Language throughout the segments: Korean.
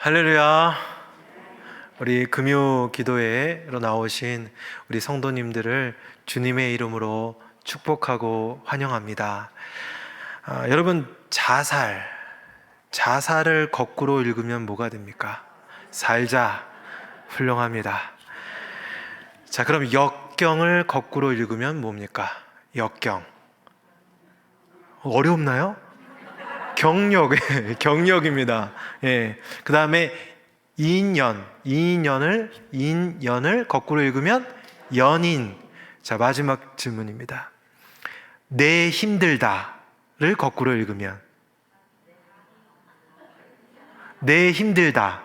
할렐루야. 우리 금요 기도회로 나오신 우리 성도님들을 주님의 이름으로 축복하고 환영합니다. 여러분, 자살을 거꾸로 읽으면 뭐가 됩니까? 살자. 훌륭합니다. 자, 그럼 역경을 거꾸로 읽으면 뭡니까? 역경. 어렵나요? 경력입니다. 예. 그 다음에 인연을 거꾸로 읽으면 연인. 자, 마지막 질문입니다. 내 힘들다를 거꾸로 읽으면 내 힘들다.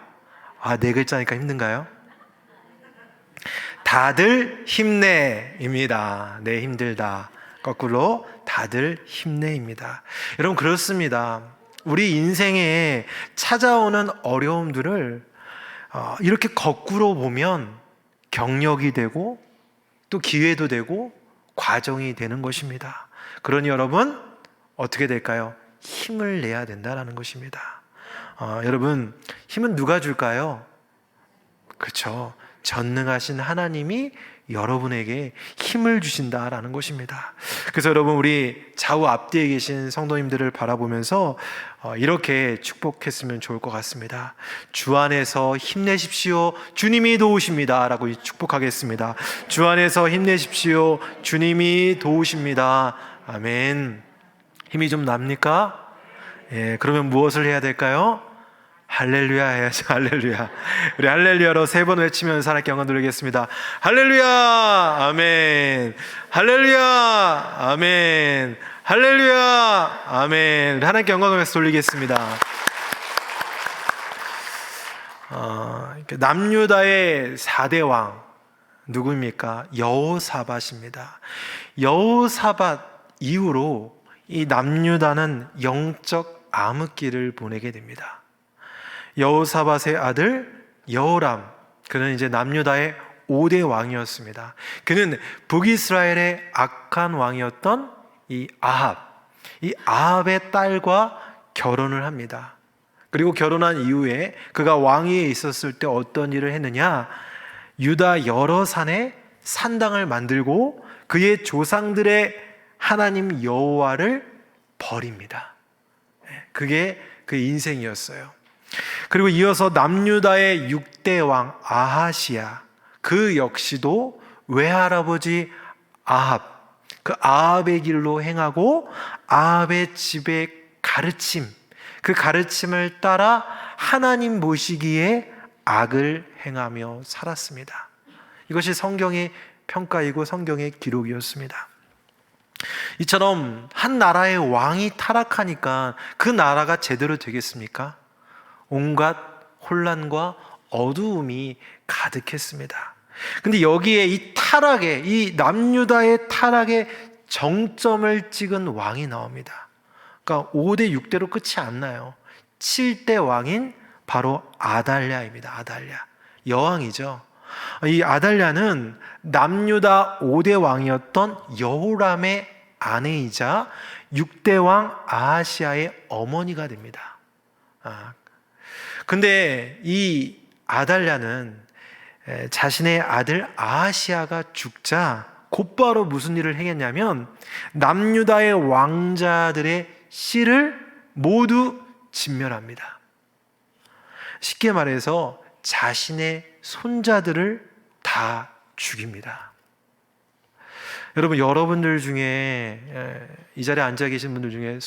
네 글자니까 힘든가요? 다들 힘내입니다. 내 힘들다. 거꾸로 다들 힘내입니다. 여러분, 그렇습니다. 우리 인생에 찾아오는 어려움들을 이렇게 거꾸로 보면 경력이 되고 또 기회도 되고 과정이 되는 것입니다. 그러니 여러분, 어떻게 될까요? 힘을 내야 된다는 것입니다. 여러분, 힘은 누가 줄까요? 그렇죠. 전능하신 하나님이 여러분에게 힘을 주신다라는 것입니다. 그래서 여러분, 우리 좌우 앞뒤에 계신 성도님들을 바라보면서 이렇게 축복했으면 좋을 것 같습니다. 주 안에서 힘내십시오. 주님이 도우십니다. 라고 축복하겠습니다. 주 안에서 힘내십시오. 주님이 도우십니다. 아멘. 힘이 좀 납니까? 예, 그러면 무엇을 해야 될까요? 할렐루야 해야죠. 할렐루야. 우리 할렐루야로 3번 외치면서 하나님께 영광 돌리겠습니다. 할렐루야. 아멘. 할렐루야. 아멘. 할렐루야. 아멘. 우리 하나님께 영광을 돌리겠습니다. 남유다의 4대 왕 누구입니까? 여호사밧입니다. 여호사밧 이후로 이 남유다는 영적 암흑기를 보내게 됩니다. 여호사밧의 아들 여호람, 그는 이제 남유다의 5대 왕이었습니다. 그는 북이스라엘의 악한 왕이었던 이 아합의 딸과 결혼을 합니다. 그리고 결혼한 이후에 그가 왕위에 있었을 때 어떤 일을 했느냐? 유다 여러 산에 산당을 만들고 그의 조상들의 하나님 여호와를 버립니다. 그게 그 인생이었어요. 그리고 이어서 남유다의 6대 왕 아하시야, 그 역시도 외할아버지 아합, 그 아합의 길로 행하고 아합의 집의 가르침, 그 가르침을 따라 하나님 보시기에 악을 행하며 살았습니다. 이것이 성경의 평가이고 성경의 기록이었습니다. 이처럼 한 나라의 왕이 타락하니까 그 나라가 제대로 되겠습니까? 온갖 혼란과 어두움이 가득했습니다. 근데 여기에 이 남유다의 타락의 정점을 찍은 왕이 나옵니다. 그러니까 5대 6대로 끝이 안 나요. 7대 왕인 바로 아달랴입니다. 아달랴. 여왕이죠. 이 아달랴는 남유다 5대 왕이었던 여호람의 아내이자 6대 왕 아하시아의 어머니가 됩니다. 근데 이 아달랴는 자신의 아들 아하시아가 죽자 곧바로 무슨 일을 행했냐면 남유다의 왕자들의 씨를 모두 진멸합니다. 쉽게 말해서 자신의 손자들을 다 죽입니다. 여러분들 중에 이 자리에 앉아 계신 분들 중에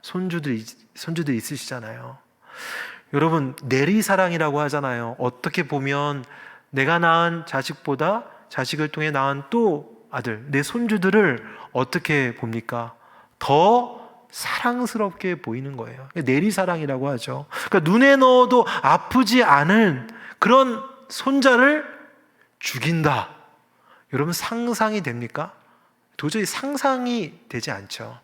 손주들 있으시잖아요. 여러분, 내리사랑이라고 하잖아요. 어떻게 보면 내가 낳은 자식보다 자식을 통해 낳은 또 아들, 내 손주들을 어떻게 봅니까? 더 사랑스럽게 보이는 거예요. 내리사랑이라고 하죠. 그러니까 눈에 넣어도 아프지 않은 그런 손자를 죽인다. 여러분, 상상이 됩니까? 도저히 상상이 되지 않죠.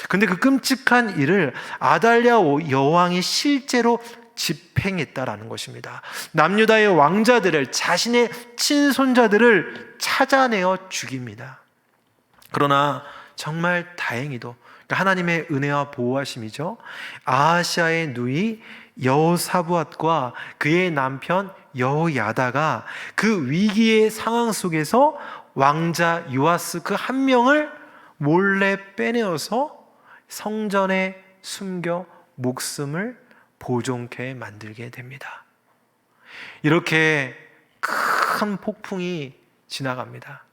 근데 그 끔찍한 일을 아달랴 여왕이 실제로 집행했다라는 것입니다. 남유다의 왕자들을, 자신의 친손자들을 찾아내어 죽입니다. 그러나 정말 다행히도 하나님의 은혜와 보호하심이죠. 아하시아의 누이 여호사밧과 그의 남편 여호야다가 그 위기의 상황 속에서 왕자 요아스 그 한 명을 몰래 빼내어서 성전에 숨겨 목숨을 보존케 만들게 됩니다. 이렇게 큰 폭풍이 지나갑니다.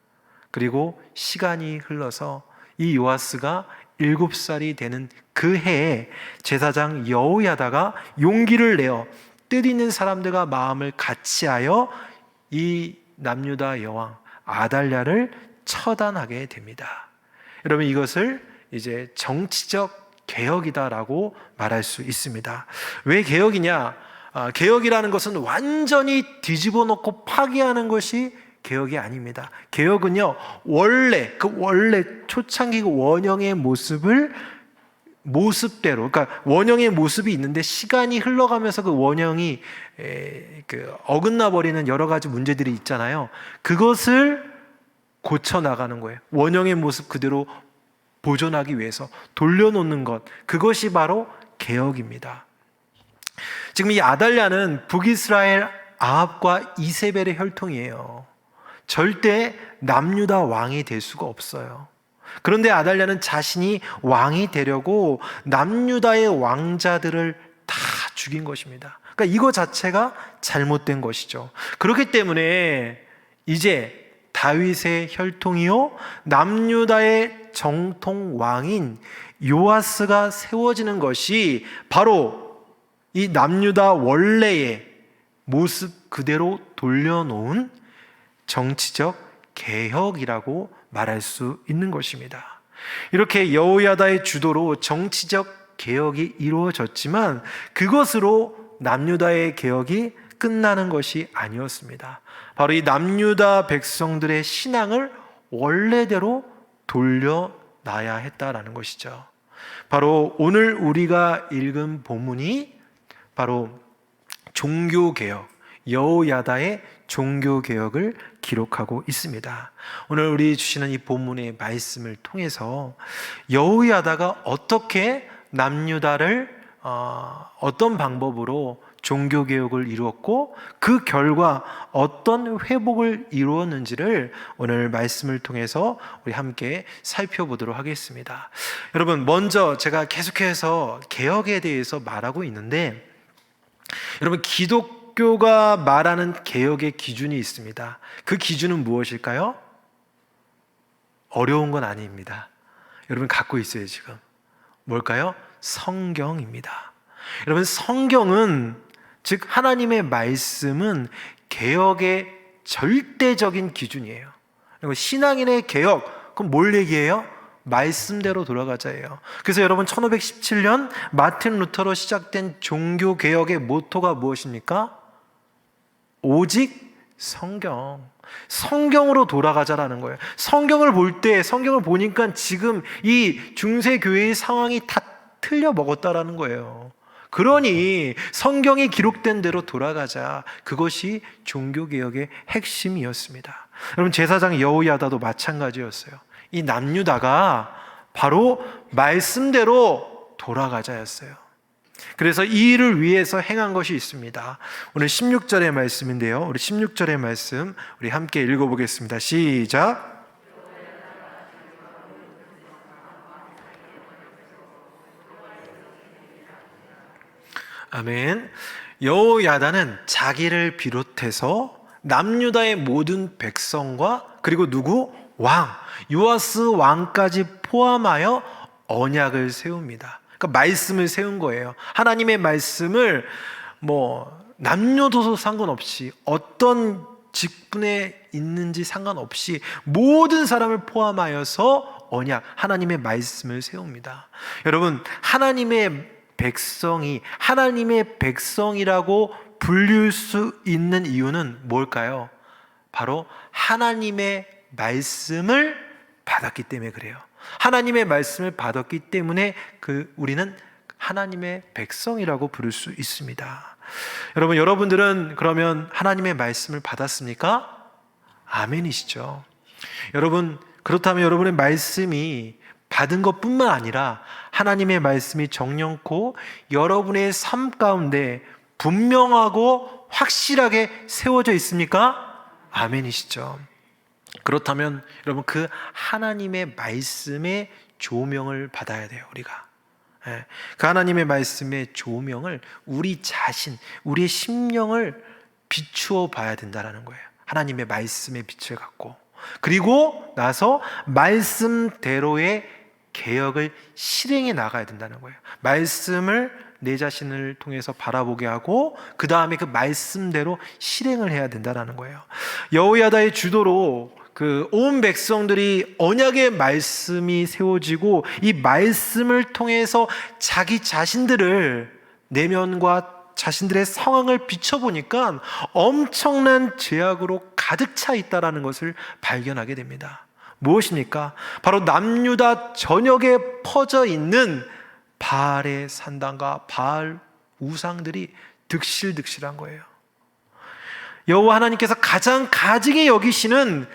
그리고 시간이 흘러서 이 요아스가 7살이 되는 그 해에 제사장 여호야다가 용기를 내어 뜻있는 사람들과 마음을 같이하여 이 남유다 여왕 아달랴를 처단하게 됩니다. 여러분, 이것을 이제 정치적 개혁이다라고 말할 수 있습니다. 왜 개혁이냐? 개혁이라는 것은 완전히 뒤집어 놓고 파괴하는 것이 개혁이 아닙니다. 개혁은요, 원래 초창기 원형의 모습대로, 그러니까 원형의 모습이 있는데 시간이 흘러가면서 그 원형이 어긋나 버리는 여러 가지 문제들이 있잖아요. 그것을 고쳐 나가는 거예요. 원형의 모습 그대로 보존하기 위해서 돌려놓는 것, 그것이 바로 개혁입니다. 지금 이 아달랴는 북이스라엘 아합과 이세벨의 혈통이에요. 절대 남유다 왕이 될 수가 없어요. 그런데 아달랴는 자신이 왕이 되려고 남유다의 왕자들을 다 죽인 것입니다. 그러니까 이거 자체가 잘못된 것이죠. 그렇기 때문에 이제 다윗의 혈통이요 남유다의 정통 왕인 요아스가 세워지는 것이 바로 이 남유다 원래의 모습 그대로 돌려놓은 정치적 개혁이라고 말할 수 있는 것입니다. 이렇게 여호야다의 주도로 정치적 개혁이 이루어졌지만 그것으로 남유다의 개혁이 끝나는 것이 아니었습니다. 바로 이 남유다 백성들의 신앙을 원래대로 돌려놔야 했다라는 것이죠. 바로 오늘 우리가 읽은 본문이 바로 종교개혁, 여호야다의 종교개혁을 기록하고 있습니다. 오늘 우리 주시는 이 본문의 말씀을 통해서 여호야다가 어떻게 남유다를 어떤 방법으로 종교개혁을 이루었고 그 결과 어떤 회복을 이루었는지를 오늘 말씀을 통해서 우리 함께 살펴보도록 하겠습니다. 여러분, 먼저 제가 계속해서 개혁에 대해서 말하고 있는데 여러분, 기독교가 말하는 개혁의 기준이 있습니다. 그 기준은 무엇일까요? 어려운 건 아닙니다. 여러분 갖고 있어요 지금. 뭘까요? 성경입니다. 여러분, 성경은 즉 하나님의 말씀은 개혁의 절대적인 기준이에요. 그리고 신앙인의 개혁, 그럼 뭘 얘기해요? 말씀대로 돌아가자예요. 그래서 여러분 1517년 마틴 루터로 시작된 종교개혁의 모토가 무엇입니까? 오직 성경으로 돌아가자라는 거예요. 성경을 보니까 지금 이 중세교회의 상황이 다 틀려 먹었다라는 거예요. 그러니 성경이 기록된 대로 돌아가자. 그것이 종교개혁의 핵심이었습니다. 여러분, 제사장 여호야다도 마찬가지였어요. 이 남유다가 바로 말씀대로 돌아가자였어요. 그래서 이 일을 위해서 행한 것이 있습니다. 오늘 16절의 말씀인데요. 우리 16절의 말씀 우리 함께 읽어보겠습니다. 시작. 아멘. 여호야다는 자기를 비롯해서 남유다의 모든 백성과 그리고 누구? 왕, 요아스 왕까지 포함하여 언약을 세웁니다. 그러니까 말씀을 세운 거예요. 하나님의 말씀을 남녀노소 상관없이 어떤 직분에 있는지 상관없이 모든 사람을 포함하여서 언약, 하나님의 말씀을 세웁니다. 여러분, 하나님의 백성이라고 불릴 수 있는 이유는 뭘까요? 바로 하나님의 말씀을 받았기 때문에 그래요. 하나님의 말씀을 받았기 때문에 우리는 하나님의 백성이라고 부를 수 있습니다. 여러분들은 그러면 하나님의 말씀을 받았습니까? 아멘이시죠. 여러분, 그렇다면 여러분의 말씀이 받은 것뿐만 아니라 하나님의 말씀이 정령코 여러분의 삶 가운데 분명하고 확실하게 세워져 있습니까? 아멘이시죠. 그렇다면 여러분, 그 하나님의 말씀의 조명을 받아야 돼요, 우리가. 그 하나님의 말씀의 조명을 우리 자신, 우리의 심령을 비추어 봐야 된다는 거예요. 하나님의 말씀의 빛을 갖고, 그리고 나서 말씀대로의 개혁을 실행해 나가야 된다는 거예요. 말씀을 내 자신을 통해서 바라보게 하고 그 다음에 그 말씀대로 실행을 해야 된다는 거예요. 여호야다의 주도로 그 온 백성들이 언약의 말씀이 세워지고 이 말씀을 통해서 자기 자신들을, 내면과 자신들의 상황을 비춰보니까 엄청난 죄악으로 가득 차 있다는 것을 발견하게 됩니다. 무엇입니까? 바로 남유다 전역에 퍼져 있는 바알의 산당과 바알 우상들이 득실득실한 거예요. 여호와 하나님께서 가장 가증히 여기시는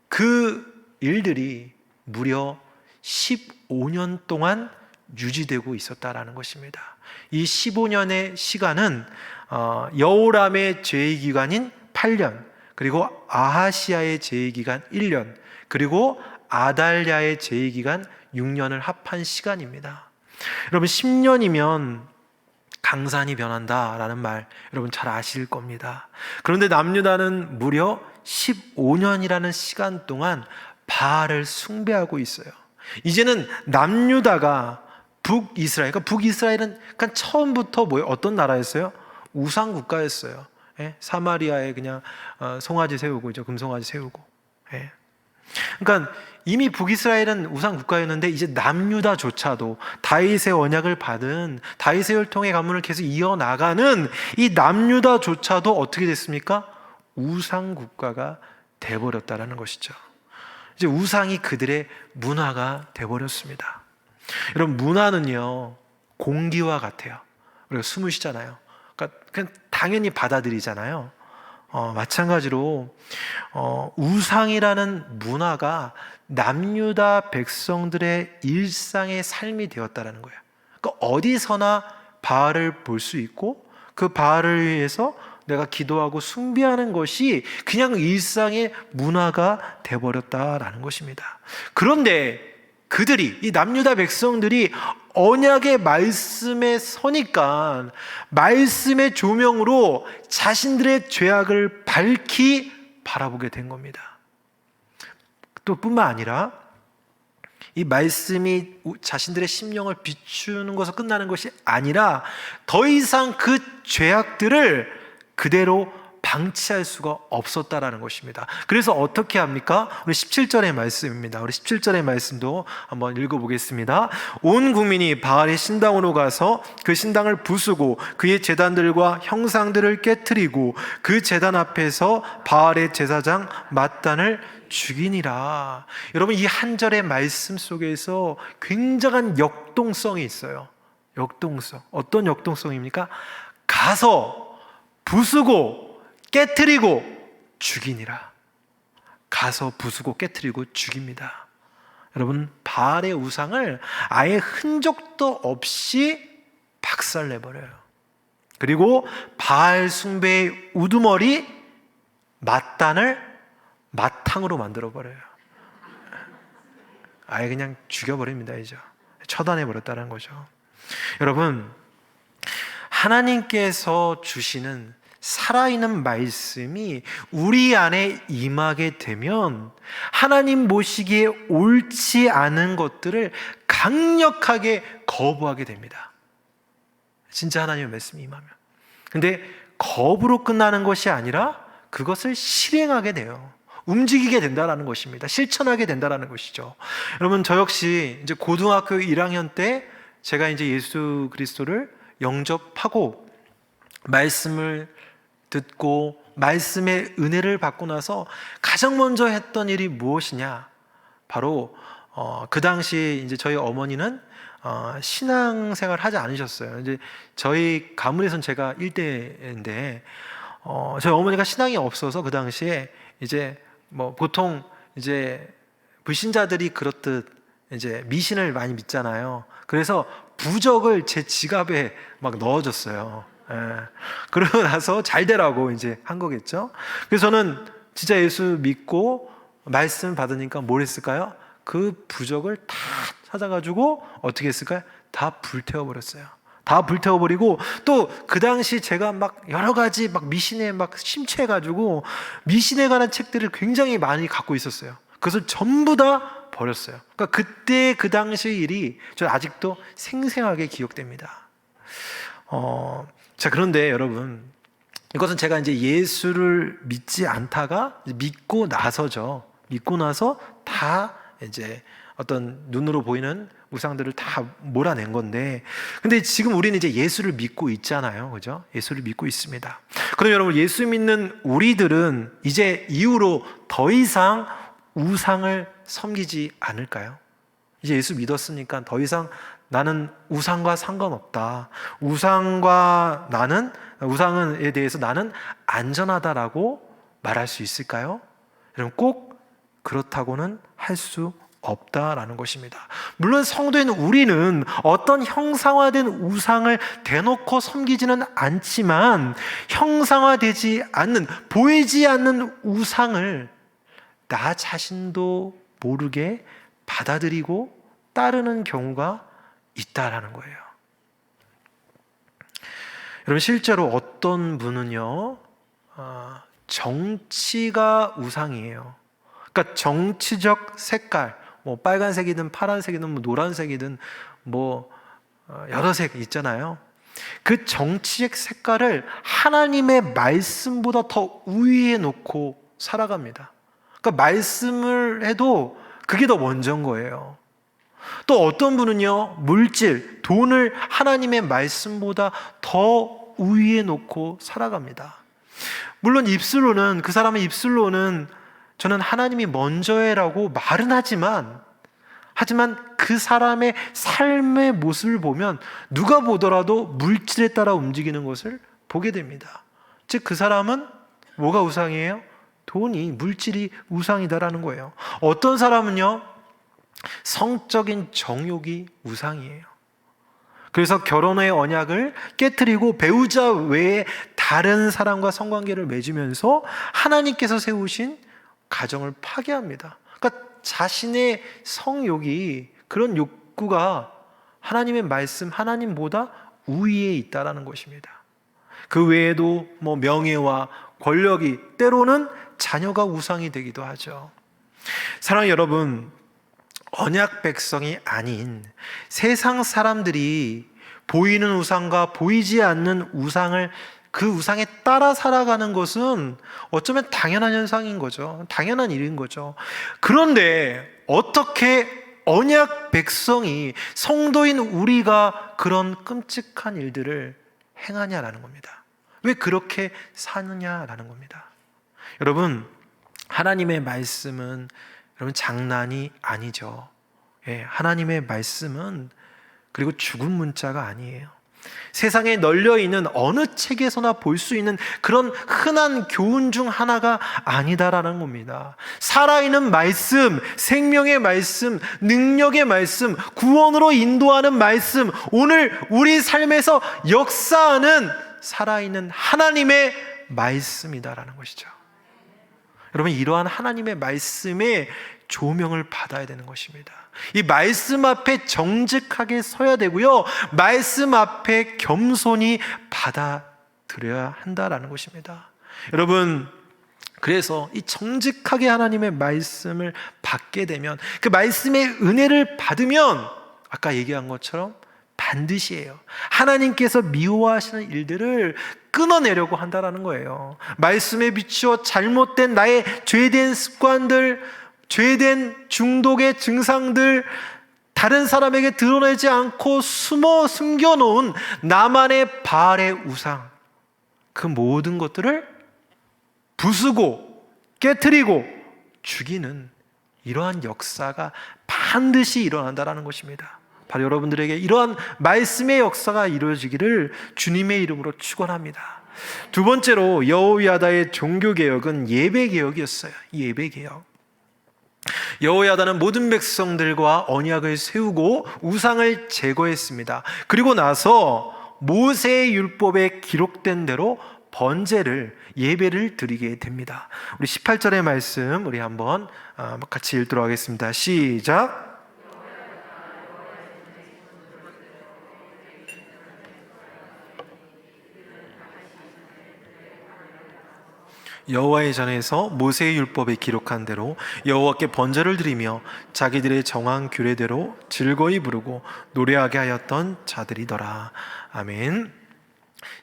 그 일들이 무려 15년 동안 유지되고 있었다라는 것입니다. 이 15년의 시간은 여호람의 제의 기간인 8년, 그리고 아하시아의 제의 기간 1년, 그리고 아달랴의 제의 기간 6년을 합한 시간입니다. 여러분, 10년이면 강산이 변한다라는 말 여러분 잘 아실 겁니다. 그런데 남유다는 무려 15년이라는 시간 동안 바알을 숭배하고 있어요. 이제는 남유다가 북이스라엘, 그러니까 북이스라엘은 그러니까 처음부터 어떤 나라였어요? 우상 국가였어요. 사마리아에 그냥 송아지 세우고, 금송아지 세우고. 그러니까 이미 북이스라엘은 우상 국가였는데 이제 남유다조차도 다윗의 언약을 받은, 다윗의 혈통의 가문을 계속 이어나가는 이 남유다조차도 어떻게 됐습니까? 우상 국가가 돼버렸다는 것이죠. 이제 우상이 그들의 문화가 돼버렸습니다. 여러분, 문화는요 공기와 같아요. 우리가 숨을 쉬잖아요. 그러니까 그냥 당연히 받아들이잖아요. 마찬가지로 우상이라는 문화가 남유다 백성들의 일상의 삶이 되었다는 거예요. 그러니까 어디서나 바알을 볼 수 있고 그 바알을 위해서 내가 기도하고 숭배하는 것이 그냥 일상의 문화가 되어버렸다라는 것입니다. 그런데 그들이, 이 남유다 백성들이 언약의 말씀에 서니까 말씀의 조명으로 자신들의 죄악을 밝히 바라보게 된 겁니다. 또 뿐만 아니라 이 말씀이 자신들의 심령을 비추는 것으로 끝나는 것이 아니라 더 이상 그 죄악들을 그대로 방치할 수가 없었다라는 것입니다. 그래서 어떻게 합니까? 우리 17절의 말씀입니다. 우리 17절의 말씀도 한번 읽어보겠습니다. 온 국민이 바알의 신당으로 가서 그 신당을 부수고 그의 제단들과 형상들을 깨트리고 그 제단 앞에서 바알의 제사장 맏단을 죽이니라. 여러분, 이 한 절의 말씀 속에서 굉장한 역동성이 있어요. 역동성. 어떤 역동성입니까? 가서 부수고 깨트리고 죽이니라. 가서 부수고 깨트리고 죽입니다. 여러분, 바알의 우상을 아예 흔적도 없이 박살내버려요. 그리고 바알 숭배의 우두머리 맏단을 마탕으로 만들어버려요. 아예 그냥 죽여버립니다. 이제 처단해버렸다는 거죠. 여러분, 하나님께서 주시는 살아있는 말씀이 우리 안에 임하게 되면 하나님 보시기에 옳지 않은 것들을 강력하게 거부하게 됩니다. 진짜 하나님의 말씀이 임하면. 근데 거부로 끝나는 것이 아니라 그것을 실행하게 돼요. 움직이게 된다는 것입니다. 실천하게 된다는 것이죠. 여러분, 저 역시 이제 고등학교 1학년 때 제가 이제 예수 그리스도를 영접하고 말씀을 듣고 말씀의 은혜를 받고 나서 가장 먼저 했던 일이 무엇이냐? 바로 그 당시 이제 저희 어머니는 신앙생활 하지 않으셨어요. 이제 저희 가문에선 제가 1대인데 저희 어머니가 신앙이 없어서 그 당시에 이제 뭐 보통 이제 불신자들이 그렇듯 이제 미신을 많이 믿잖아요. 그래서 부적을 제 지갑에 막 넣어줬어요. 예. 그러고 나서 잘 되라고 이제 한 거겠죠. 그래서 저는 진짜 예수 믿고 말씀 받으니까 뭘 했을까요? 그 부적을 다 찾아가지고 어떻게 했을까요? 다 불태워버렸어요. 다 불태워버리고, 또 그 당시 제가 막 여러 가지 막 미신에 막 심취해가지고 미신에 관한 책들을 굉장히 많이 갖고 있었어요. 그것을 전부 다 버렸어요. 그러니까 그때 그 당시 일이 저 아직도 생생하게 기억됩니다. 자, 그런데 여러분, 이것은 제가 이제 예수를 믿지 않다가 믿고 나서죠. 믿고 나서 다 이제 어떤 눈으로 보이는 우상들을 다 몰아낸 건데, 근데 지금 우리는 이제 예수를 믿고 있잖아요. 그죠? 예수를 믿고 있습니다. 그럼 여러분, 예수 믿는 우리들은 이제 이후로 더 이상 우상을 섬기지 않을까요? 이제 예수 믿었으니까 더 이상 나는 우상과 상관없다. 우상에 대해서 나는 안전하다라고 말할 수 있을까요? 여러분, 꼭 그렇다고는 할 수 없다라는 것입니다. 물론 성도인 우리는 어떤 형상화된 우상을 대놓고 섬기지는 않지만, 형상화되지 않는, 보이지 않는 우상을 나 자신도 모르게 받아들이고 따르는 경우가 있다라는 거예요. 여러분, 실제로 어떤 분은요, 정치가 우상이에요. 그러니까 정치적 색깔, 뭐 빨간색이든 파란색이든 뭐 노란색이든 뭐 여러 색 있잖아요. 그 정치적 색깔을 하나님의 말씀보다 더 우위에 놓고 살아갑니다. 그러니까 말씀을 해도 그게 더 먼저인 거예요. 또 어떤 분은요, 물질, 돈을 하나님의 말씀보다 더 우위에 놓고 살아갑니다. 물론 그 사람의 입술로는 저는 하나님이 먼저해라고 말은 하지만 그 사람의 삶의 모습을 보면 누가 보더라도 물질에 따라 움직이는 것을 보게 됩니다. 즉, 그 사람은 뭐가 우상이에요? 돈이, 물질이 우상이다라는 거예요. 어떤 사람은요, 성적인 정욕이 우상이에요. 그래서 결혼의 언약을 깨트리고 배우자 외에 다른 사람과 성관계를 맺으면서 하나님께서 세우신 가정을 파괴합니다. 그러니까 자신의 성욕이, 그런 욕구가 하나님의 말씀, 하나님보다 우위에 있다라는 것입니다. 그 외에도 뭐 명예와 권력이, 때로는 자녀가 우상이 되기도 하죠. 사랑하는 여러분, 언약 백성이 아닌 세상 사람들이 보이는 우상과 보이지 않는 우상을, 그 우상에 따라 살아가는 것은 어쩌면 당연한 현상인 거죠. 당연한 일인 거죠. 그런데 어떻게 언약 백성이, 성도인 우리가 그런 끔찍한 일들을 행하냐라는 겁니다. 왜 그렇게 사느냐라는 겁니다. 여러분, 하나님의 말씀은 여러분 장난이 아니죠. 하나님의 말씀은 그리고 죽은 문자가 아니에요. 세상에 널려있는 어느 책에서나 볼 수 있는 그런 흔한 교훈 중 하나가 아니다라는 겁니다. 살아있는 말씀, 생명의 말씀, 능력의 말씀, 구원으로 인도하는 말씀, 오늘 우리 삶에서 역사하는 살아있는 하나님의 말씀이다라는 것이죠. 여러분, 이러한 하나님의 말씀에 조명을 받아야 되는 것입니다. 이 말씀 앞에 정직하게 서야 되고요, 말씀 앞에 겸손히 받아들여야 한다라는 것입니다. 여러분, 그래서 이 정직하게 하나님의 말씀을 받게 되면, 그 말씀의 은혜를 받으면 아까 얘기한 것처럼 반드시 해요. 하나님께서 미워하시는 일들을 끊어내려고 한다라는 거예요. 말씀에 비추어 잘못된 나의 죄된 습관들, 죄된 중독의 증상들, 다른 사람에게 드러내지 않고 숨겨놓은 나만의 바알의 우상, 그 모든 것들을 부수고 깨트리고 죽이는 이러한 역사가 반드시 일어난다는 것입니다. 바로 여러분들에게 이러한 말씀의 역사가 이루어지기를 주님의 이름으로 축원합니다. 두 번째로 여호야다의 종교개혁은 예배개혁이었어요. 예배개혁. 여호야다는 모든 백성들과 언약을 세우고 우상을 제거했습니다. 그리고 나서 모세의 율법에 기록된 대로 번제를 예배를 드리게 됩니다. 우리 18절의 말씀 우리 한번 같이 읽도록 하겠습니다. 시작. 여호와의 전에서 모세의 율법에 기록한 대로 여호와께 번제를 드리며 자기들의 정한 규례대로 즐거이 부르고 노래하게 하였던 자들이더라. 아멘.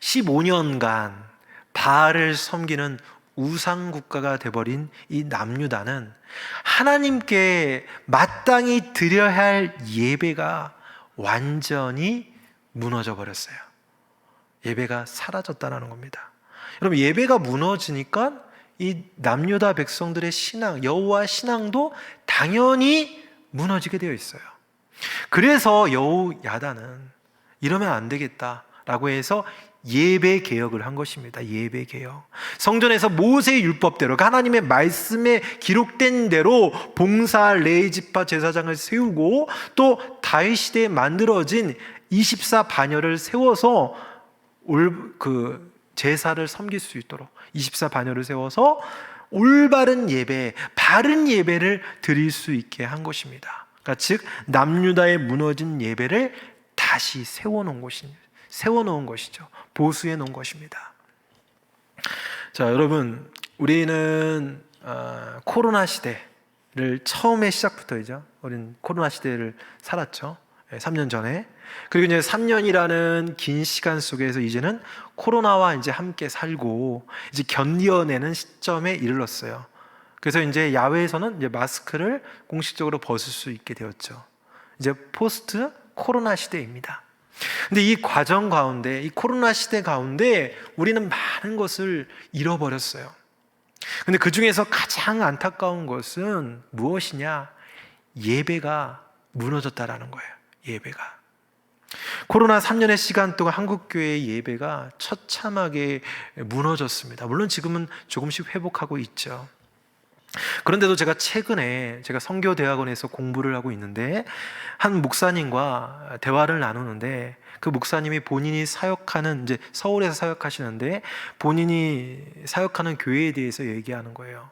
15년간 바알을 섬기는 우상 국가가 되어버린 이 남유다는 하나님께 마땅히 드려야 할 예배가 완전히 무너져 버렸어요. 예배가 사라졌다는 겁니다. 여러분, 예배가 무너지니까 이 남유다 백성들의 신앙, 여호와 신앙도 당연히 무너지게 되어 있어요. 그래서 여호야다는 이러면 안 되겠다라고 해서 예배 개혁을 한 것입니다. 예배 개혁. 성전에서 모세의 율법대로 하나님의 말씀에 기록된 대로 봉사 레위지파 제사장을 세우고 또 다윗 시대에 만들어진 24반열을 세워서 제사를 섬길 수 있도록 24반열을 세워서 올바른 예배, 바른 예배를 드릴 수 있게 한 것입니다. 그러니까 즉 남유다의 무너진 예배를 다시 세워놓은 것이죠. 보수해 놓은 것입니다. 자, 여러분, 우리는 코로나 시대를 처음에 시작부터이죠. 우리는 코로나 시대를 살았죠. 3년 전에. 그리고 이제 3년이라는 긴 시간 속에서 이제는 코로나와 이제 함께 살고 이제 견뎌내는 시점에 이르렀어요. 그래서 이제 야외에서는 이제 마스크를 공식적으로 벗을 수 있게 되었죠. 이제 포스트 코로나 시대입니다. 근데 이 과정 가운데, 이 코로나 시대 가운데 우리는 많은 것을 잃어버렸어요. 근데 그 중에서 가장 안타까운 것은 무엇이냐? 예배가 무너졌다라는 거예요. 예배가. 코로나 3년의 시간 동안 한국교회의 예배가 처참하게 무너졌습니다. 물론 지금은 조금씩 회복하고 있죠. 그런데도 제가 최근에 제가 선교대학원에서 공부를 하고 있는데 한 목사님과 대화를 나누는데 그 목사님이 본인이 사역하는 이제 서울에서 사역하시는데 본인이 사역하는 교회에 대해서 얘기하는 거예요.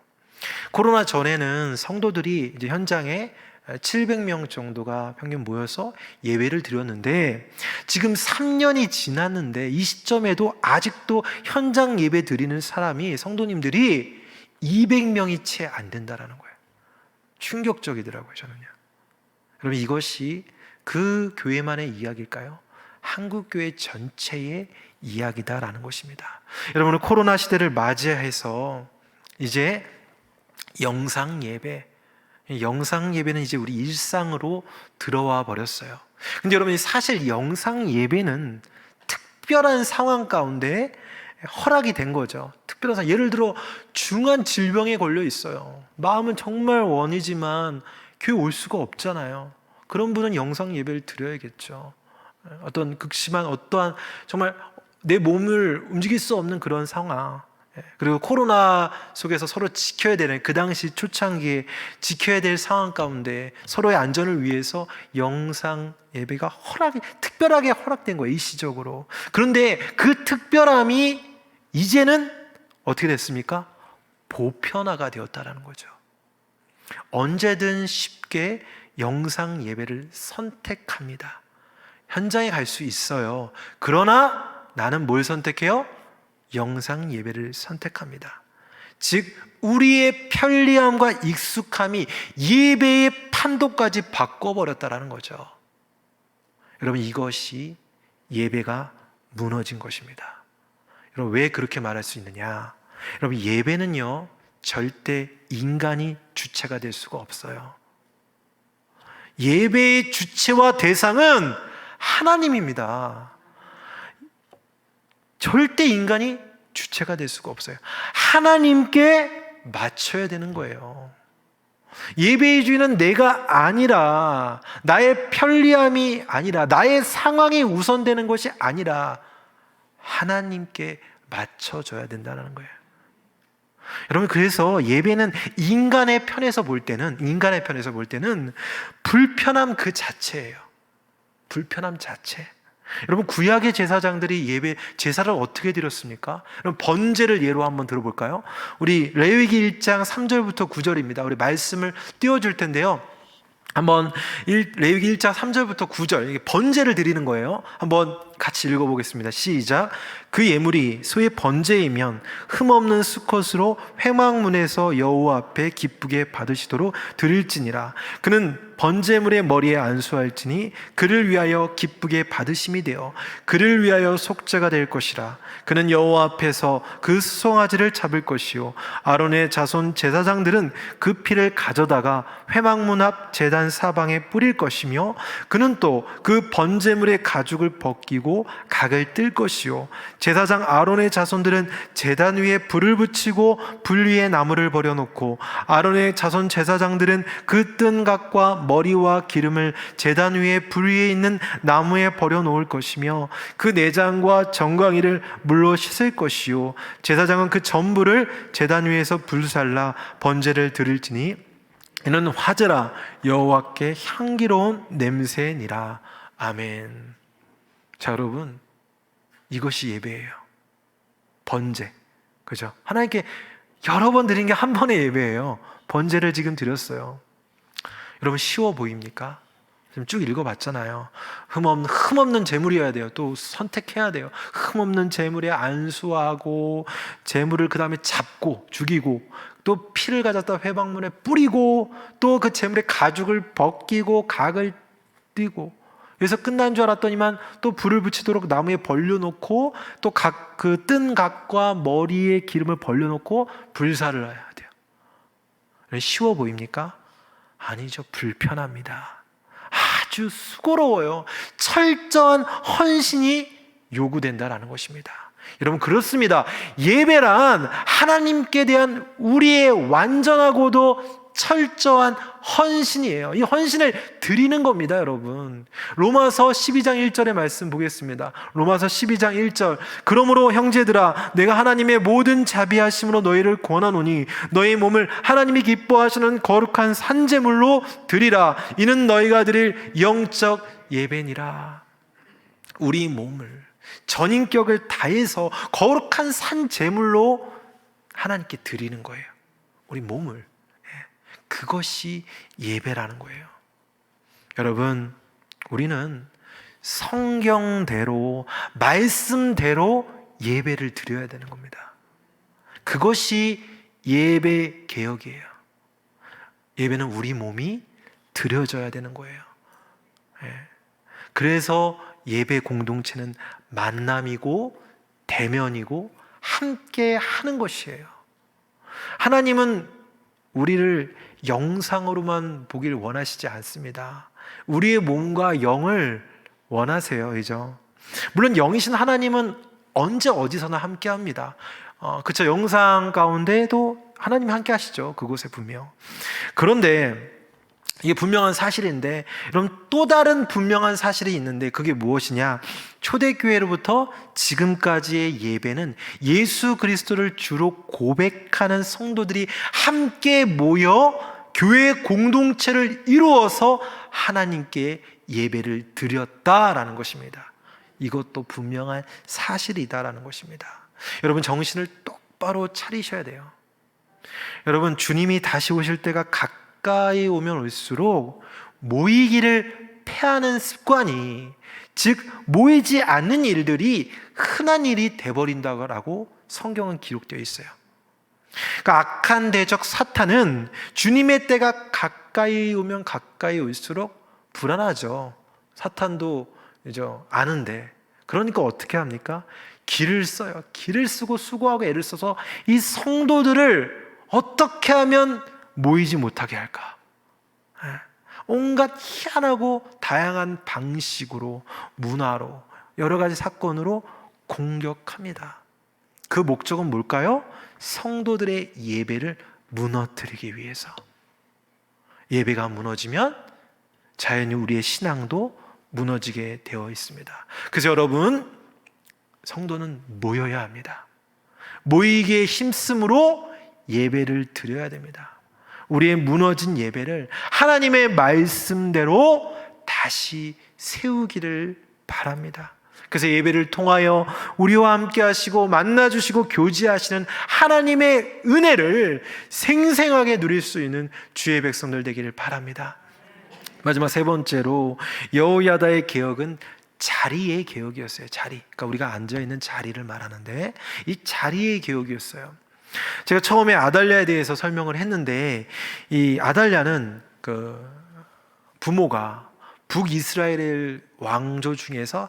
코로나 전에는 성도들이 이제 현장에 700명 정도가 평균 모여서 예배를 드렸는데 지금 3년이 지났는데 이 시점에도 아직도 현장 예배 드리는 사람이 성도님들이 200명이 채 안 된다라는 거예요. 충격적이더라고요, 저는요. 여러분, 이것이 그 교회만의 이야기일까요? 한국교회 전체의 이야기다라는 것입니다. 여러분, 코로나 시대를 맞이해서 이제 영상 예배는 이제 우리 일상으로 들어와 버렸어요. 근데 여러분, 사실 영상 예배는 특별한 상황 가운데 허락이 된 거죠. 특별한 상황. 예를 들어 중한 질병에 걸려 있어요. 마음은 정말 원이지만 교회 올 수가 없잖아요. 그런 분은 영상 예배를 드려야겠죠. 어떤 극심한 어떠한 정말 내 몸을 움직일 수 없는 그런 상황. 그리고 코로나 속에서 서로 지켜야 되는 그 당시 초창기에 지켜야 될 상황 가운데 서로의 안전을 위해서 영상 예배가 특별하게 허락된 거예요, 일시적으로. 그런데 그 특별함이 이제는 어떻게 됐습니까? 보편화가 되었다는 거죠. 언제든 쉽게 영상 예배를 선택합니다. 현장에 갈 수 있어요. 그러나 나는 뭘 선택해요? 영상 예배를 선택합니다. 즉 우리의 편리함과 익숙함이 예배의 판도까지 바꿔버렸다는 거죠. 여러분, 이것이 예배가 무너진 것입니다. 여러분, 왜 그렇게 말할 수 있느냐? 여러분, 예배는요 절대 인간이 주체가 될 수가 없어요. 예배의 주체와 대상은 하나님입니다. 절대 인간이 주체가 될 수가 없어요. 하나님께 맞춰야 되는 거예요. 예배의 주인은 내가 아니라, 나의 편리함이 아니라, 나의 상황이 우선되는 것이 아니라 하나님께 맞춰줘야 된다는 거예요. 여러분, 그래서 예배는 인간의 편에서 볼 때는 불편함 그 자체예요. 불편함 자체. 여러분, 구약의 제사장들이 제사를 어떻게 드렸습니까? 여러분, 번제를 예로 한번 들어볼까요? 우리 레위기 1장 3절부터 9절입니다. 우리 말씀을 띄워줄 텐데요. 한번 레위기 1장 3절부터 9절, 번제를 드리는 거예요. 한번 같이 읽어보겠습니다. 시작. 그 예물이 소의 번제이면 흠없는 수컷으로 회막문에서 여호와 앞에 기쁘게 받으시도록 드릴지니라. 그는 번제물의 머리에 안수할지니 그를 위하여 기쁘게 받으심이 되어 그를 위하여 속죄가 될 것이라. 그는 여호와 앞에서 그 수송아지를 잡을 것이요 아론의 자손 제사장들은 그 피를 가져다가 회막문 앞 제단 사방에 뿌릴 것이며 그는 또 그 번제물의 가죽을 벗기고 각을 뜰 것이요 제사장 아론의 자손들은 제단 위에 불을 붙이고 불 위에 나무를 버려놓고 아론의 자손 제사장들은 그 뜬 각과 머리와 기름을 제단 위에 불 위에 있는 나무에 버려놓을 것이며 그 내장과 정강이를 물로 씻을 것이요 제사장은 그 전부를 제단 위에서 불살라 번제를 드릴지니 이는 화제라 여호와께 향기로운 냄새니라. 아멘. 자, 여러분, 이것이 예배예요. 번제. 그죠? 하나님께 여러 번 드린 게 한 번의 예배예요. 번제를 지금 드렸어요. 여러분, 쉬워 보입니까? 지금 쭉 읽어봤잖아요. 흠없는 제물이어야 돼요. 또 선택해야 돼요. 흠없는 제물에 안수하고 제물을 그 다음에 잡고 죽이고 또 피를 가져다 회막문에 뿌리고 또 그 제물의 가죽을 벗기고 각을 띄고, 그래서 끝난 줄 알았더니만 또 불을 붙이도록 나무에 벌려놓고 또 그 뜬 각과 머리에 기름을 벌려놓고 불사를 해야 돼요. 쉬워 보입니까? 아니죠. 불편합니다. 아주 수고로워요. 철저한 헌신이 요구된다라는 것입니다. 여러분, 그렇습니다. 예배란 하나님께 대한 우리의 완전하고도 철저한 헌신이에요. 이 헌신을 드리는 겁니다, 여러분. 로마서 12장 1절의 말씀 보겠습니다. 로마서 12장 1절. 그러므로 형제들아, 내가 하나님의 모든 자비하심으로 너희를 권하노니 너희 몸을 하나님이 기뻐하시는 거룩한 산제물로 드리라. 이는 너희가 드릴 영적 예배니라. 우리 몸을 전인격을 다해서 거룩한 산제물로 하나님께 드리는 거예요. 우리 몸을. 그것이 예배라는 거예요. 여러분, 우리는 성경대로, 말씀대로 예배를 드려야 되는 겁니다. 그것이 예배 개혁이에요. 예배는 우리 몸이 드려져야 되는 거예요. 그래서 예배 공동체는 만남이고 대면이고 함께 하는 것이에요. 하나님은 우리를 영상으로만 보기를 원하시지 않습니다. 우리의 몸과 영을 원하세요. 그죠? 물론 영이신 하나님은 언제 어디서나 함께 합니다. 그렇죠. 영상 가운데도 하나님이 함께 하시죠. 그곳에 분명. 그런데 이게 분명한 사실인데, 여러분, 또 다른 분명한 사실이 있는데 그게 무엇이냐? 초대교회로부터 지금까지의 예배는 예수 그리스도를 주로 고백하는 성도들이 함께 모여 교회 공동체를 이루어서 하나님께 예배를 드렸다라는 것입니다. 이것도 분명한 사실이다라는 것입니다. 여러분, 정신을 똑바로 차리셔야 돼요. 여러분, 주님이 다시 오실 때가 가까이 오면 올수록 모이기를 패하는 습관이, 즉 모이지 않는 일들이 흔한 일이 돼버린다고 성경은 기록되어 있어요. 그러니까 악한 대적 사탄은 주님의 때가 가까이 오면 가까이 올수록 불안하죠. 사탄도 이제 아는데. 그러니까 어떻게 합니까? 길을 써요. 길을 쓰고 수고하고 애를 써서 이 성도들을 어떻게 하면 모이지 못하게 할까? 온갖 희한하고 다양한 방식으로, 문화로, 여러 가지 사건으로 공격합니다. 그 목적은 뭘까요? 성도들의 예배를 무너뜨리기 위해서. 예배가 무너지면 자연히 우리의 신앙도 무너지게 되어 있습니다. 그래서 여러분, 성도는 모여야 합니다. 모이기에 힘쓰므로 예배를 드려야 됩니다. 우리의 무너진 예배를 하나님의 말씀대로 다시 세우기를 바랍니다. 그래서 예배를 통하여 우리와 함께 하시고 만나주시고 교제하시는 하나님의 은혜를 생생하게 누릴 수 있는 주의 백성들 되기를 바랍니다. 마지막 세 번째로 여호야다의 개혁은 자리의 개혁이었어요. 자리. 그러니까 우리가 앉아있는 자리를 말하는데 이 자리의 개혁이었어요. 제가 처음에 아달랴에 대해서 설명을 했는데 이 아달랴는 그 부모가 북이스라엘 왕조 중에서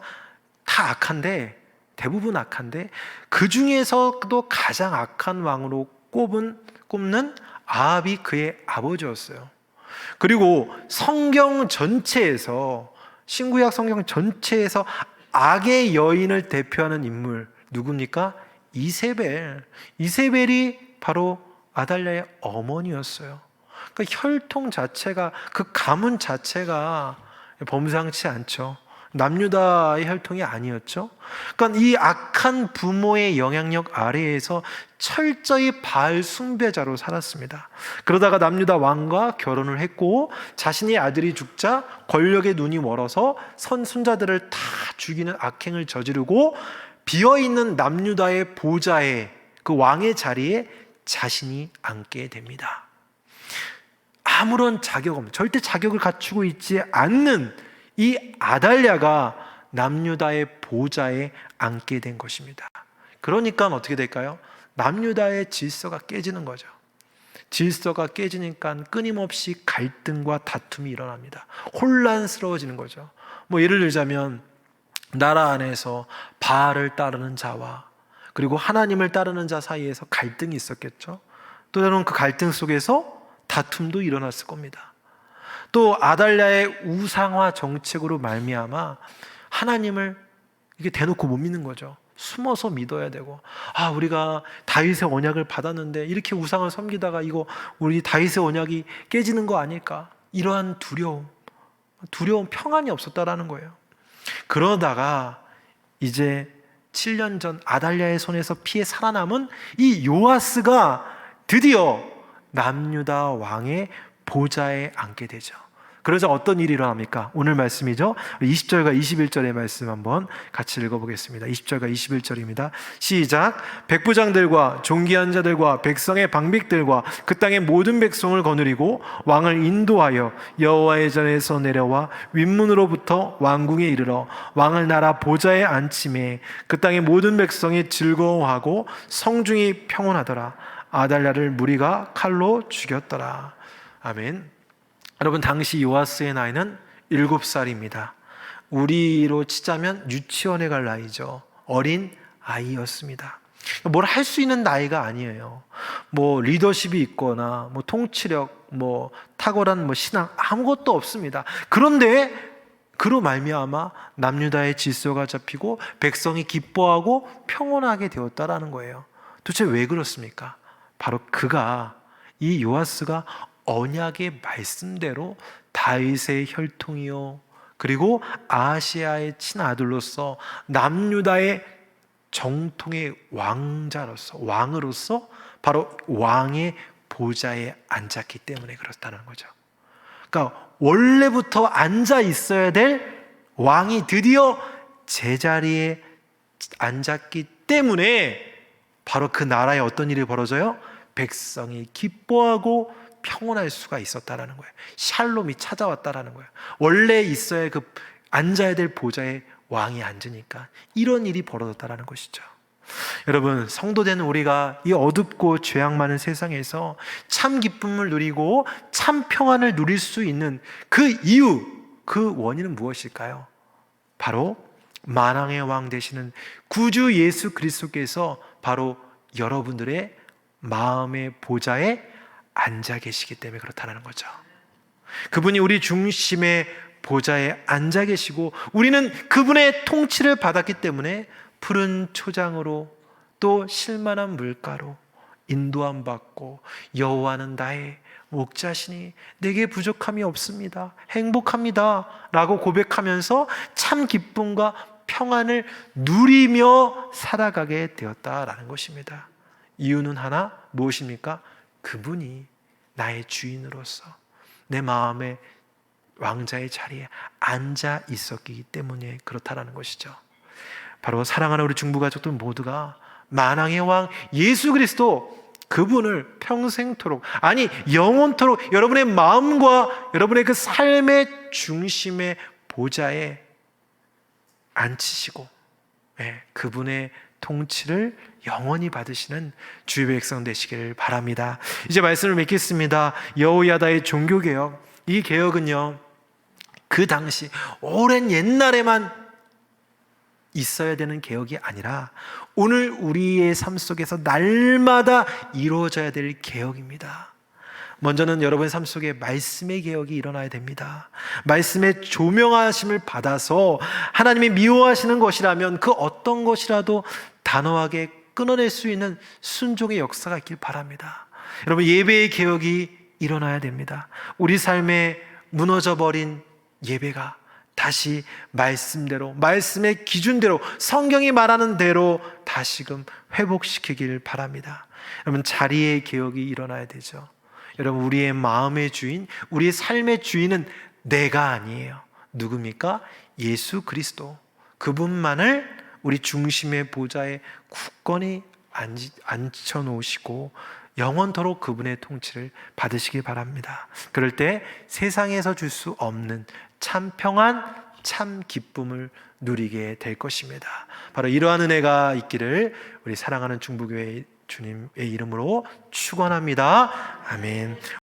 다 악한데, 대부분 악한데 그 중에서도 가장 악한 왕으로 꼽는 아합이 그의 아버지였어요. 그리고 성경 전체에서, 신구약 성경 전체에서 악의 여인을 대표하는 인물 누굽니까? 이세벨이 바로 아달랴의 어머니였어요. 그러니까 혈통 자체가, 그 가문 자체가 범상치 않죠. 남유다의 혈통이 아니었죠. 그러니까 이 악한 부모의 영향력 아래에서 철저히 바알 숭배자로 살았습니다. 그러다가 남유다 왕과 결혼을 했고 자신의 아들이 죽자 권력의 눈이 멀어서 손자들을 다 죽이는 악행을 저지르고 비어있는 남유다의 보좌에, 그 왕의 자리에 자신이 앉게 됩니다. 아무런 자격 없는, 절대 자격을 갖추고 있지 않는 이 아달랴가 남유다의 보좌에 앉게 된 것입니다. 그러니까 어떻게 될까요? 남유다의 질서가 깨지는 거죠. 질서가 깨지니까 끊임없이 갈등과 다툼이 일어납니다. 혼란스러워지는 거죠. 뭐 예를 들자면 나라 안에서 바알을 따르는 자와 그리고 하나님을 따르는 자 사이에서 갈등이 있었겠죠. 또 때로는 그 갈등 속에서 다툼도 일어났을 겁니다. 또 아달랴의 우상화 정책으로 말미암아 하나님을 이게 대놓고 못 믿는 거죠. 숨어서 믿어야 되고, 우리가 다윗의 언약을 받았는데 이렇게 우상을 섬기다가 이거 우리 다윗의 언약이 깨지는 거 아닐까? 이러한 두려움, 평안이 없었다라는 거예요. 그러다가 이제 7년 전 아달랴의 손에서 피해 살아남은 이 요아스가 드디어 남유다 왕의 보좌에 앉게 되죠. 그러자 어떤 일이 일어납니까? 오늘 말씀이죠. 20절과 21절의 말씀 한번 같이 읽어보겠습니다. 20절과 21절입니다. 시작. 백부장들과 존귀한 자들과 백성의 방백들과 그 땅의 모든 백성을 거느리고 왕을 인도하여 여호와의 전에서 내려와 윗문으로부터 왕궁에 이르러 왕을 나라 보좌에 앉히매 그 땅의 모든 백성이 즐거워하고 성중이 평온하더라. 아달랴를 무리가 칼로 죽였더라. 아멘. 여러분, 당시 요아스의 나이는 7살입니다. 우리로 치자면 유치원에 갈 나이죠. 어린 아이였습니다. 뭘 할 수 있는 나이가 아니에요. 뭐 리더십이 있거나 뭐 통치력, 뭐 탁월한 뭐 신앙, 아무것도 없습니다. 그런데 그로 말미암아 남유다의 질서가 잡히고 백성이 기뻐하고 평온하게 되었다라는 거예요. 도대체 왜 그렇습니까? 바로 이 요아스가 언약의 말씀대로 다윗의 혈통이요 그리고 아시아의 친아들로서 남유다의 정통의 왕으로서 바로 왕의 보좌에 앉았기 때문에 그렇다는 거죠. 그러니까 원래부터 앉아 있어야 될 왕이 드디어 제자리에 앉았기 때문에 바로 그 나라에 어떤 일이 벌어져요? 백성이 기뻐하고 평온할 수가 있었다라는 거예요. 샬롬이 찾아왔다라는 거예요. 원래 있어야 앉아야 될 보좌에 왕이 앉으니까 이런 일이 벌어졌다라는 것이죠. 여러분, 성도된 우리가 이 어둡고 죄악 많은 세상에서 참 기쁨을 누리고 참 평안을 누릴 수 있는 그 이유, 그 원인은 무엇일까요? 바로 만왕의 왕 되시는 구주 예수 그리스도께서 바로 여러분들의 마음의 보좌에 앉아 계시기 때문에 그렇다는 거죠. 그분이 우리 중심의 보좌에 앉아 계시고 우리는 그분의 통치를 받았기 때문에 푸른 초장으로 또 실만한 물가로 인도함 받고 여호와는 나의 목자시니 내게 부족함이 없습니다. 행복합니다. 라고 고백하면서 참 기쁨과 평안을 누리며 살아가게 되었다라는 것입니다. 이유는 하나, 무엇입니까? 그분이 나의 주인으로서 내 마음의 왕자의 자리에 앉아 있었기 때문에 그렇다라는 것이죠. 바로 사랑하는 우리 중부가족들 모두가 만왕의 왕 예수 그리스도, 그분을 평생토록, 아니 영원토록 여러분의 마음과 여러분의 그 삶의 중심의 보좌에 앉히시고, 그분의 통치를 영원히 받으시는 주의 백성 되시기를 바랍니다. 이제 말씀을 맺겠습니다. 여호야다의 종교개혁, 이 개혁은요, 그 당시 오랜 옛날에만 있어야 되는 개혁이 아니라 오늘 우리의 삶 속에서 날마다 이루어져야 될 개혁입니다. 먼저는 여러분의 삶 속에 말씀의 개혁이 일어나야 됩니다. 말씀의 조명하심을 받아서 하나님이 미워하시는 것이라면 그 어떤 것이라도 단호하게 끊어낼 수 있는 순종의 역사가 있길 바랍니다. 여러분, 예배의 개혁이 일어나야 됩니다. 우리 삶에 무너져버린 예배가 다시 말씀대로, 말씀의 기준대로, 성경이 말하는 대로 다시금 회복시키길 바랍니다. 여러분, 자리의 개혁이 일어나야 되죠. 여러분, 우리의 마음의 주인, 우리의 삶의 주인은 내가 아니에요. 누굽니까? 예수 그리스도. 그분만을 우리 중심의 보좌에 굳건히 앉혀놓으시고 영원토록 그분의 통치를 받으시기 바랍니다. 그럴 때 세상에서 줄 수 없는 참 평안, 참 기쁨을 누리게 될 것입니다. 바로 이러한 은혜가 있기를 우리 사랑하는 중부교회 주님의 이름으로 축원합니다. 아멘.